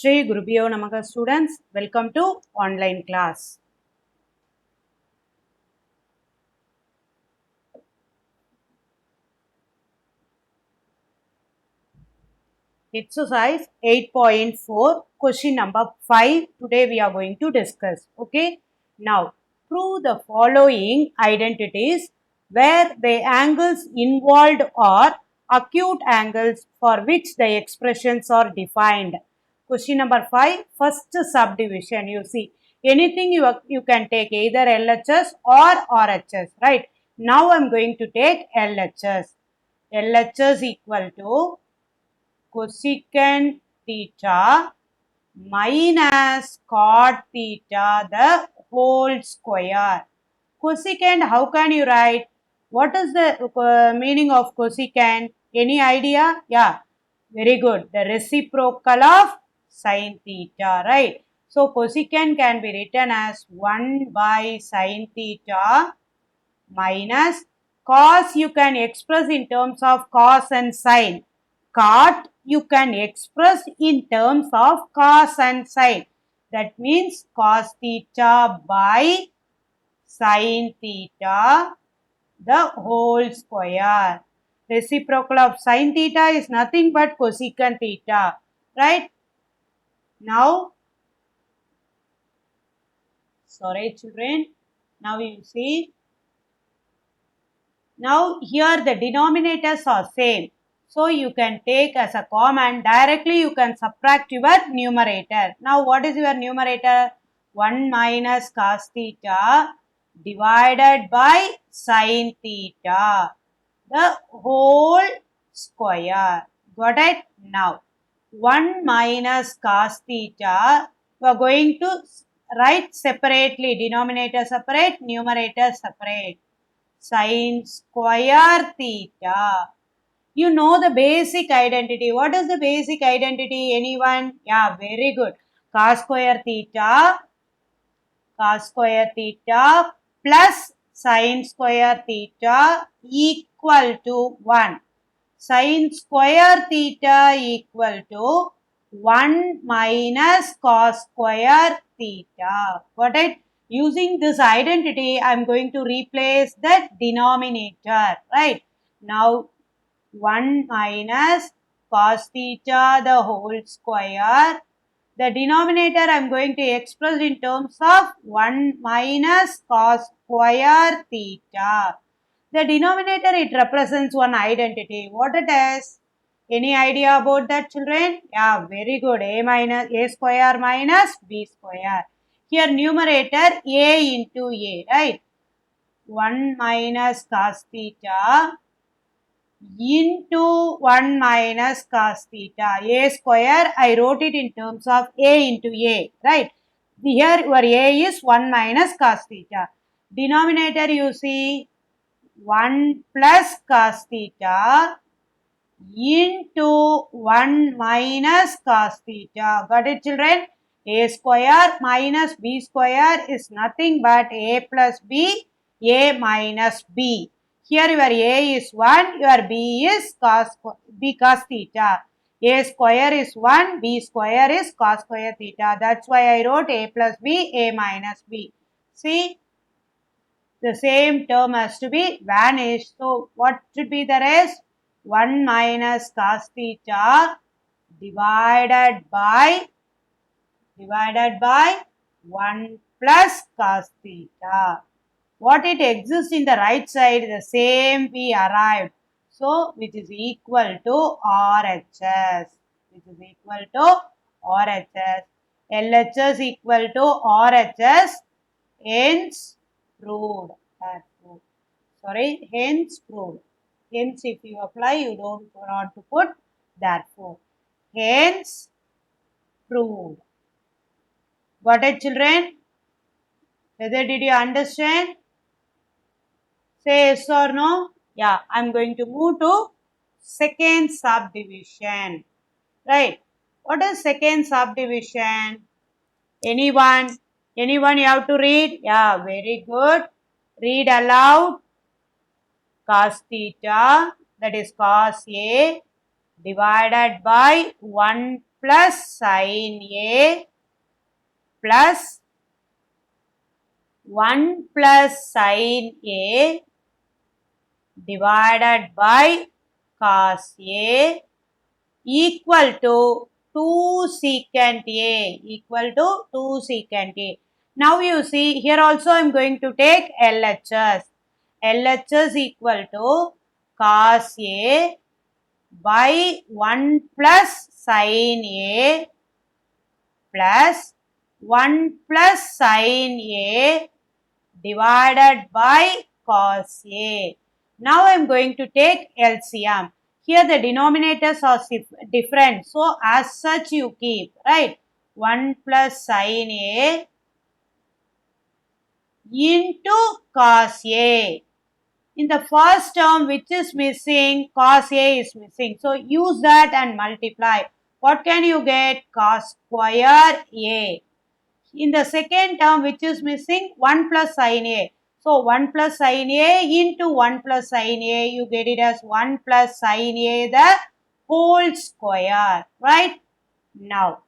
Shri Gurubhyo Namaha students, welcome to online class. Exercise 8.4, question number 5. Today we are going to discuss. Okay. Now, prove the following identities where the angles involved are acute angles for which the expressions are defined. Question number 5, first subdivision. You see, anything you can take either LHS or RHS, right? Now I am going to take LHS. LHS equal to cosecant theta minus cot theta the whole square. Cosecant, how can you write? What is the meaning of cosecant? Any idea? Yeah, very good. The reciprocal of sin theta, right? So cosecant can be written as 1 by sin theta minus cos you can express in terms of cos and sin. Cot you can express in terms of cos and sin. That means cos theta by sin theta the whole square. Reciprocal of sin theta is nothing but cosecant theta. Right? Now, sorry children. Now you see. Now here the denominators are same. So you can take as a common, directly you can subtract your numerator. Now what is your numerator? 1 minus cos theta divided by sin theta. The whole square. Got it? Now 1 minus cos theta, we are going to write separately. Denominator separate, numerator separate. Sin square theta. You know the basic identity. What is the basic identity? Anyone? Yeah, very good. Cos square theta plus sin square theta equal to 1. Sin square theta equal to 1 minus cos square theta. Got it? Using this identity, I am going to replace the denominator. Right? Now, 1 minus cos theta the whole square. The denominator I am going to express in terms of 1 minus cos square theta. The denominator, it represents one identity. What it is? Any idea about that, children? Yeah, very good. A square minus b square. Here numerator a into a, right? 1 minus cos theta into 1 minus cos theta. A square, I wrote it in terms of a into a, right? Here your a is 1 minus cos theta. Denominator you see 1 plus cos theta into 1 minus cos theta. Got it, children? A square minus b square is nothing but a plus b, a minus b. Here your a is 1, your b is cos theta. A square is 1, b square is cos square theta. That's why I wrote a plus b, a minus b. See? The same term has to be vanished. So, what should be the rest? 1 minus cos theta divided by 1 plus cos theta. What it exists in the right side, the same we arrived. So, which is equal to RHS. Which is equal to RHS. LHS equal to RHS. Hence, proved. Sorry, hence proved. Hence, if you apply, you don't want to put therefore. Hence, proved. Got it, children? Whether did you understand? Say yes or no? Yeah, I'm going to move to second subdivision. Right? What is second subdivision? Anyone? Anyone you have to read? Yeah, very good. Read aloud. Cos theta, that is cos A, divided by 1 plus sin A plus 1 plus sin A divided by cos A equal to 2 secant A equal to 2 secant A. Now you see here also I am going to take LHS. LHS equal to cos A by 1 plus sin A plus 1 plus sin A divided by cos A. Now I am going to take LCM. Here the denominators are different. So as such you keep, right? 1 plus sin A into cos A. In the first term which is missing, cos A is missing. So use that and multiply. What can you get? Cos square A. In the second term which is missing, 1 plus sin A. So 1 plus sin A into 1 plus sin A, you get it as 1 plus sin A the whole square, right? Now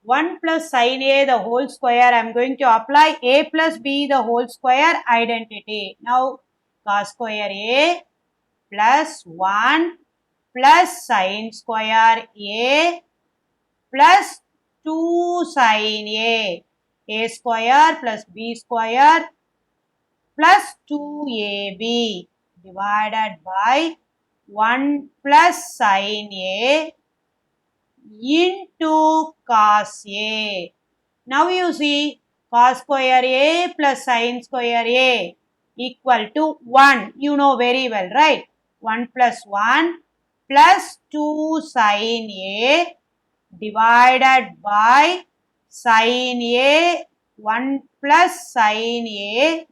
1 plus sin A the whole square, I am going to apply A plus B the whole square identity. Now cos square A plus 1 plus sin square A plus 2 sin A square plus B square plus 2AB divided by 1 plus sin A into cos A. Now you see cos square A plus sin square A equal to 1. You know very well, right? 1 plus 1 plus 2 sin A divided by sin A 1 plus sin A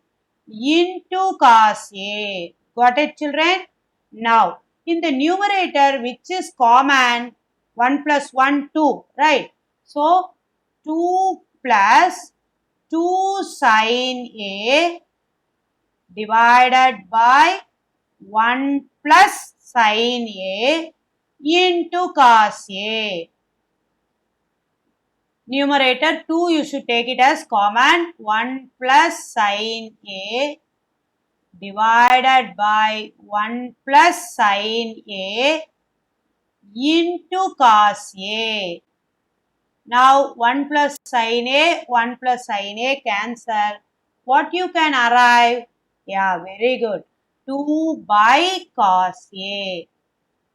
into cos A. Got it, children? Now, in the numerator which is common, 1 plus 1, 2, right? So, 2 plus 2 sin A divided by 1 plus sin A into cos A. Numerator 2 you should take it as common, 1 plus sin A divided by 1 plus sin A into cos A. Now 1 plus sin A, 1 plus sin A cancel. What you can arrive? Yeah, very good. 2 by cos A.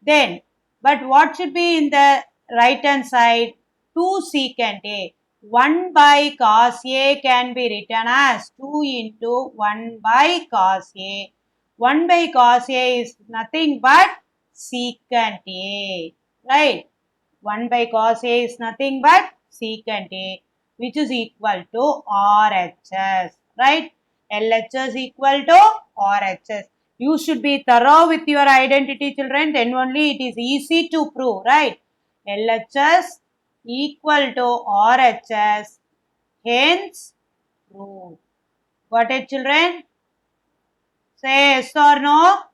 Then, but what should be in the right hand side? 2 secant A. 1 by cos A can be written as 2 into 1 by cos A. 1 by cos A is nothing but secant A. Right? 1 by cos A is nothing but secant A, which is equal to RHS. Right? LHS equal to RHS. You should be thorough with your identity, children. Then only it is easy to prove, right? LHS equal to RHS. Hence, prove. Got it, children? Say yes or no?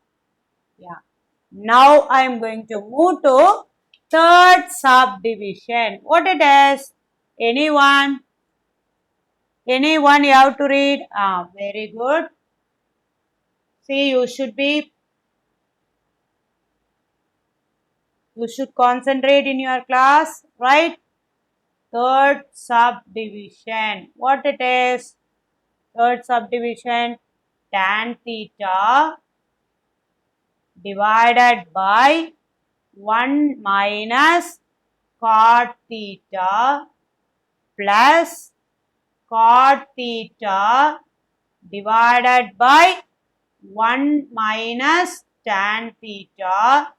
Yeah. Now I am going to move to third subdivision. What it is? Anyone? Anyone you have to read? Very good. See, you should concentrate in your class, right? Third subdivision. What it is? Third subdivision, tan theta divided by 1 minus cot theta plus cot theta divided by 1 minus tan theta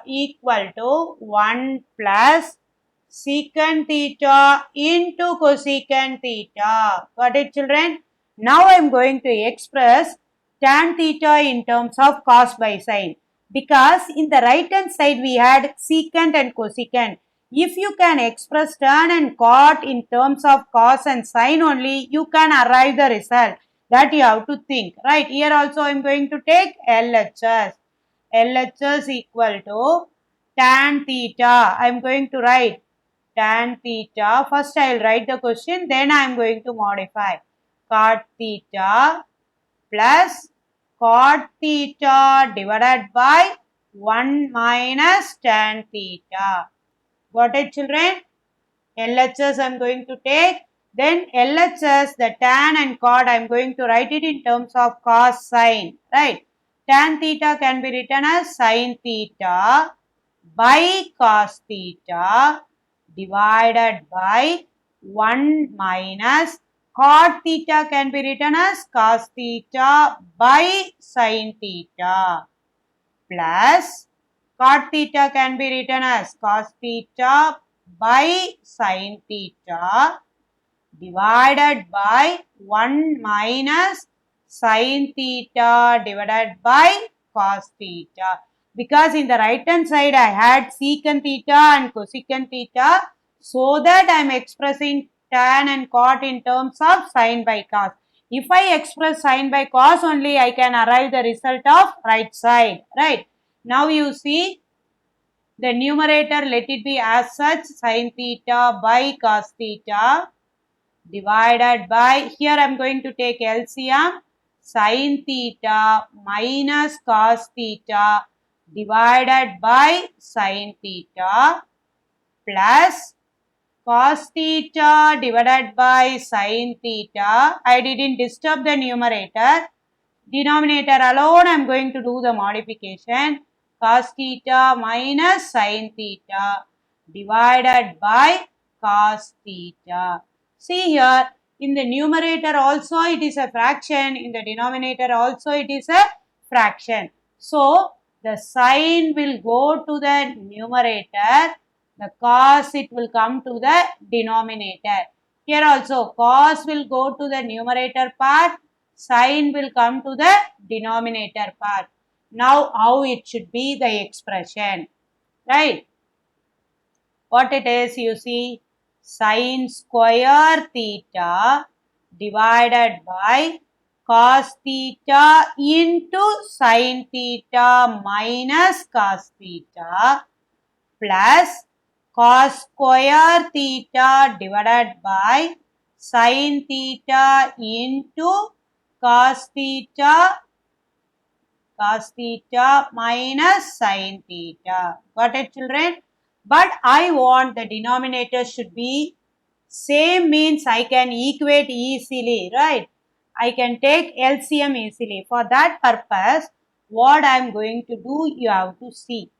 equal to 1 plus secant theta into cosecant theta. Got it, children? Now I am going to express tan theta in terms of cos by sine, because in the right hand side we had secant and cosecant. If you can express tan and cot in terms of cos and sine only, you can arrive the result. That you have to think, right? Here also I am going to take LHS. LHS equal to tan theta. I am going to write tan theta. First I will write the question, then I am going to modify. Cot theta plus cot theta divided by 1 minus tan theta. Got it, children? LHS I am going to take. Then LHS, the tan and cot, I am going to write it in terms of cos sine. Right? Tan theta can be written as sine theta by cos theta divided by 1 minus cot theta can be written as cos theta by sine theta plus cot theta can be written as cos theta by sine theta divided by 1 minus sine theta divided by cos theta. Because in the right hand side I had secant theta and cosecant theta, so that I am expressing tan and cot in terms of sine by cos. If I express sine by cos only, I can arrive the result of right side. Right? Now you see the numerator, let it be as such, sine theta by cos theta divided by, here I am going to take LCM, sine theta minus cos theta divided by sine theta plus cos theta divided by sine theta. I didn't disturb the numerator. Denominator alone I am going to do the modification. Cos theta minus sine theta divided by cos theta. See here, in the numerator also it is a fraction, in the denominator also it is a fraction. So, the sine will go to the numerator, the cos it will come to the denominator. Here also cos will go to the numerator part, sine will come to the denominator part. Now how it should be the expression, right? What it is, you see, sine square theta divided by cos theta into sine theta minus cos theta plus cos square theta divided by sine theta into cos theta minus sine theta. Got it, children? But I want the denominator should be same, means I can equate easily, right? I can take LCM easily. For that purpose, what I am going to do, you have to see.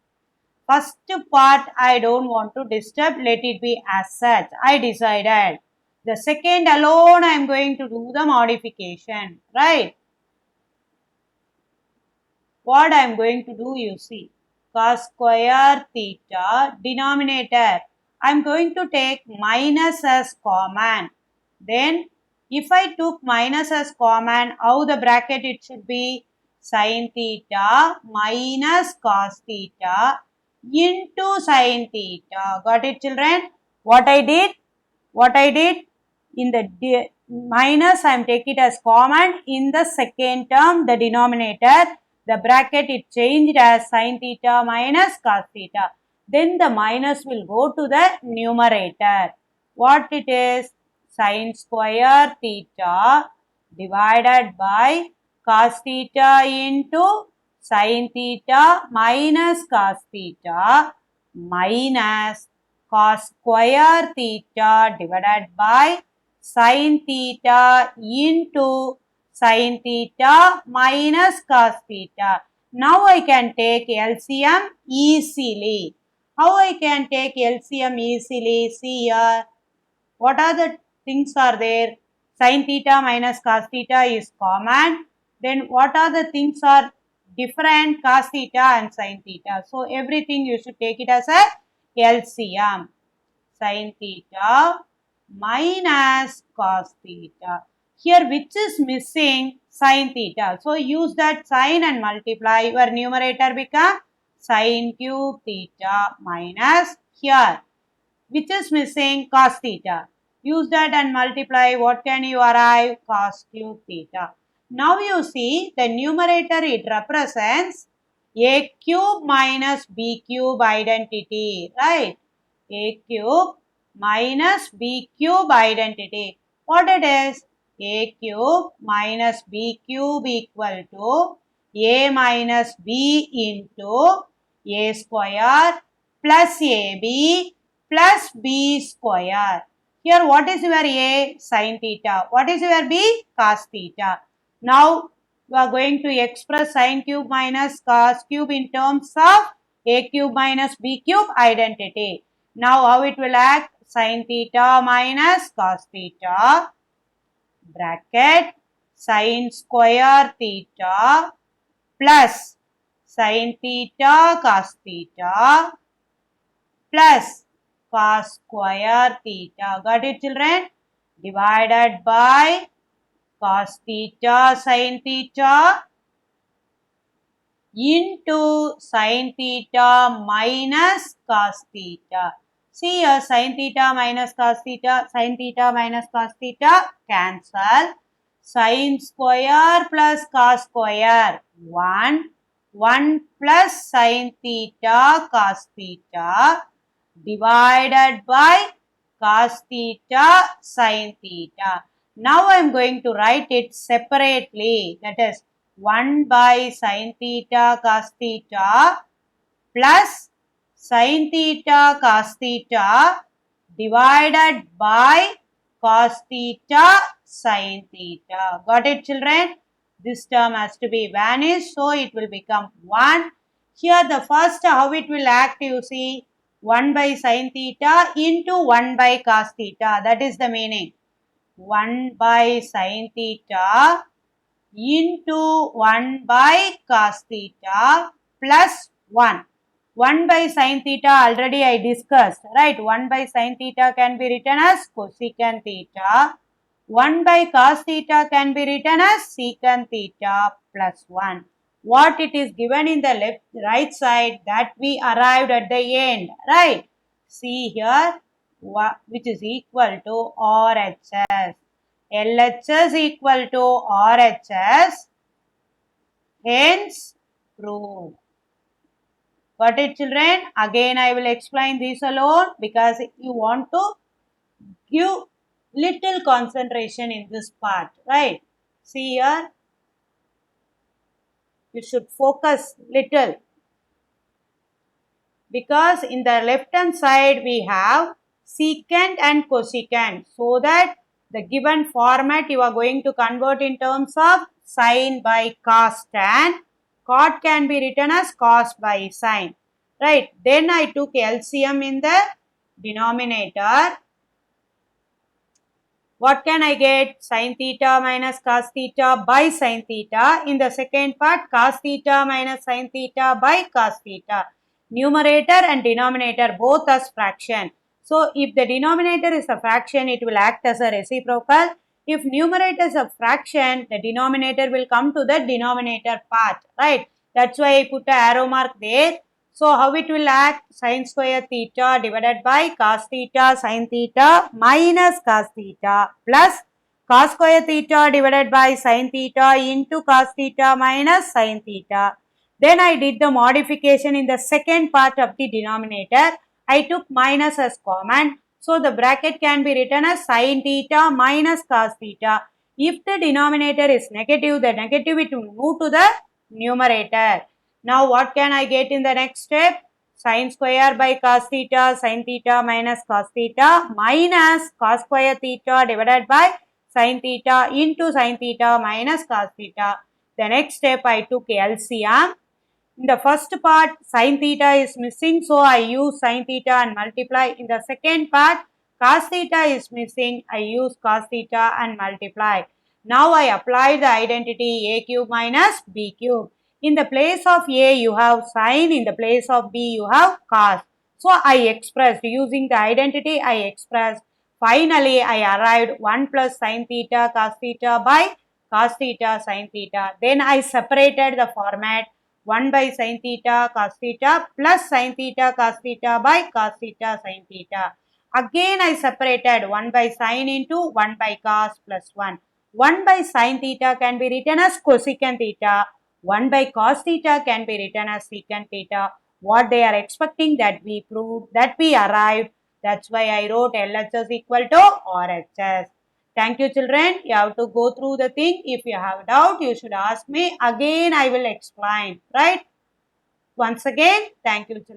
First part I don't want to disturb, let it be as such. I decided. The second alone I am going to do the modification, right? What I am going to do, you see, cos square theta denominator, I am going to take minus as common. Then if I took minus as common, how the bracket it should be? Sin theta minus cos theta into sin theta. Got it, children? What I did? In the minus, I am taking it as common. In the second term, the denominator, the bracket it changed as sin theta minus cos theta. Then the minus will go to the numerator. What it is? Sin square theta divided by cos theta into sin theta minus cos theta minus cos square theta divided by sin theta into sin theta minus cos theta. Now I can take LCM easily. How I can take LCM easily? See here. What are the things are there? Sin theta minus cos theta is common. Then what are the things are different? Cos theta and sin theta. So everything you should take it as a LCM. Sin theta minus cos theta. Here which is missing? Sin theta. So use that sin and multiply. Your numerator become sin cube theta minus here. Which is missing? Cos theta. Use that and multiply. What can you arrive? Cos cube theta. Now you see the numerator, it represents a cube minus b cube identity, right? A cube minus b cube identity. What it is? A cube minus b cube equal to a minus b into a square plus ab plus b square. Here what is your a? Sin theta. What is your b? Cos theta. Now we are going to express sin cube minus cos cube in terms of a cube minus b cube identity. Now how it will act? Sin theta minus cos theta bracket sin square theta plus sin theta cos theta plus cos square theta. Got it, children? Divided by cos theta sin theta into sin theta minus cos theta. See here, sin theta minus cos theta cancel. Sin square plus cos square 1 plus sin theta cos theta divided by cos theta sin theta. Now I am going to write it separately, that is 1 by sin theta cos theta plus sin theta cos theta divided by cos theta sin theta. Got it, children? This term has to be vanished, so it will become 1. Here the first how it will act, you see, 1 by sin theta into 1 by cos theta. That is the meaning. 1 by sin theta into 1 by cos theta plus 1. 1 by sin theta already I discussed, right? 1 by sin theta can be written as cosecant theta. 1 by cos theta can be written as secant theta plus 1. What it is given in the right side, that we arrived at the end, right? See here, which is equal to RHS. LHS equal to RHS, hence proved. Got it, children? Again I will explain this alone because you want to give little concentration in this part, right? See here, you should focus little because in the left hand side we have secant and cosecant, so that the given format you are going to convert in terms of sin by cos tan. Cot can be written as cos by sin, right? Then I took LCM in the denominator. What can I get? Sin theta minus cos theta by sin theta. In the second part, cos theta minus sin theta by cos theta. Numerator and denominator both as fraction. So, if the denominator is a fraction, it will act as a reciprocal. If numerator is a fraction, the denominator will come to the denominator part, right? That's why I put an arrow mark there. So, how it will act? Sin square theta divided by cos theta sin theta minus cos theta plus cos square theta divided by sin theta into cos theta minus sin theta. Then I did the modification in the second part of the denominator. I took minus as common. So, the bracket can be written as sin theta minus cos theta. If the denominator is negative, the negative it will move to the numerator. Now, what can I get in the next step? Sin square by cos theta, sin theta minus cos theta minus cos square theta divided by sin theta into sin theta minus cos theta. The next step I took LCM. In the first part, sin theta is missing, so I use sin theta and multiply. In the second part, cos theta is missing, I use cos theta and multiply. Now I apply the identity a cube minus b cube. In the place of a, you have sin. In the place of b, you have cos. So I expressed, using the identity, I expressed. Finally, I arrived 1 plus sin theta cos theta by cos theta sin theta. Then I separated the format. 1 by sin theta cos theta plus sin theta cos theta by cos theta sin theta. Again I separated 1 by sine into 1 by cos plus 1. 1 by sine theta can be written as cosecant theta. 1 by cos theta can be written as secant theta. What they are expecting that we proved, that we arrived. That's why I wrote LHS equal to RHS. Thank you children. You have to go through the thing. If you have doubt, you should ask me. Again I will explain. Right? Once again, thank you children.